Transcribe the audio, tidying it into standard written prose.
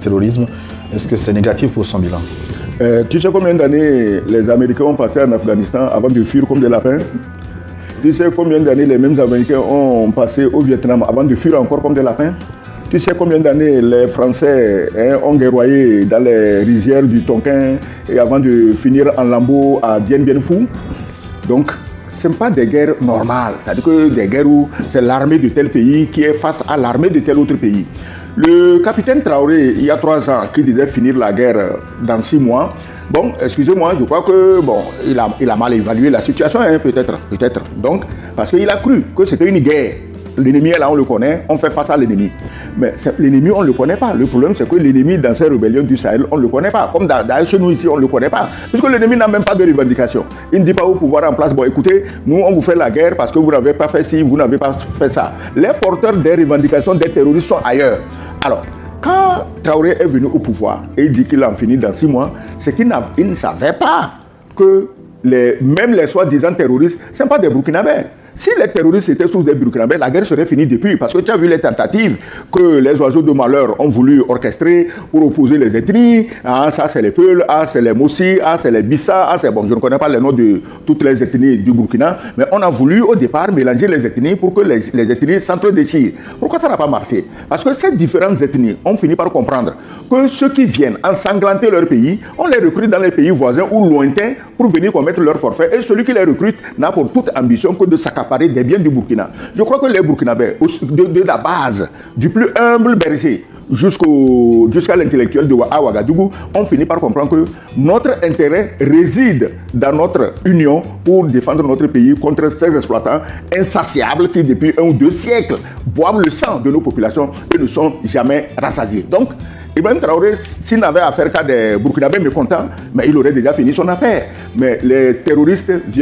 Terrorisme, est-ce que c'est négatif pour son bilan? Tu sais combien d'années les Américains ont passé en Afghanistan avant de fuir comme des lapins? Tu sais combien d'années les mêmes Américains ont passé au Vietnam avant de fuir encore comme des lapins? Tu sais combien d'années les Français ont guerroyé dans les rizières du Tonkin et avant de finir en lambeaux à Dien Bien Phu? Donc, ce ne sont pas des guerres normales. C'est-à-dire que des guerres où c'est l'armée de tel pays qui est face à l'armée de tel autre pays. Le capitaine Traoré, il y a 3 ans, qui disait finir la guerre dans 6 mois. Bon, excusez-moi, je crois que il a mal évalué la situation, peut-être. Donc, parce qu'il a cru que c'était une guerre. L'ennemi est là, on le connaît, on fait face à l'ennemi. Mais l'ennemi, on ne le connaît pas. Le problème, c'est que l'ennemi, dans ces rébellions du Sahel, on ne le connaît pas. Comme d'ailleurs chez nous ici, on ne le connaît pas. Puisque l'ennemi n'a même pas de revendication. Il ne dit pas au pouvoir en place, bon écoutez, nous on vous fait la guerre parce que vous n'avez pas fait ci, vous n'avez pas fait ça. Les porteurs des revendications des terroristes sont ailleurs. Alors, quand Traoré est venu au pouvoir et il dit qu'il en finit dans 6 mois, c'est qu'il ne savait pas que même les soi-disant terroristes, ce ne sont pas des Burkinabés. Si les terroristes étaient sous des Burkinabés, la guerre serait finie depuis. Parce que tu as vu les tentatives que les oiseaux de malheur ont voulu orchestrer pour opposer les ethnies. Ah, ça c'est les Peuls, ah c'est les Mossi, ah c'est les Bissa, ah c'est bon, je ne connais pas les noms de toutes les ethnies du Burkina. Mais on a voulu au départ mélanger les ethnies pour que les ethnies s'entre-déchirent. Pourquoi ça n'a pas marché? Parce que ces différentes ethnies ont fini par comprendre que ceux qui viennent ensanglanter leur pays, on les recrute dans les pays voisins ou lointains pour venir commettre leur forfait. Et celui qui les recrute n'a pour toute ambition que de s'accaparer des biens du Burkina. Je crois que les Burkinabés, de la base, du plus humble berger jusqu'à l'intellectuel de Ouagadougou, ont fini par comprendre que notre intérêt réside dans notre union pour défendre notre pays contre ces exploitants insatiables qui, depuis 1 ou 2 siècles, boivent le sang de nos populations et ne sont jamais rassasiés. Donc, Ibrahim Traoré, s'il n'avait affaire qu'à des Burkinabés mécontents, mais il aurait déjà fini son affaire. Mais les terroristes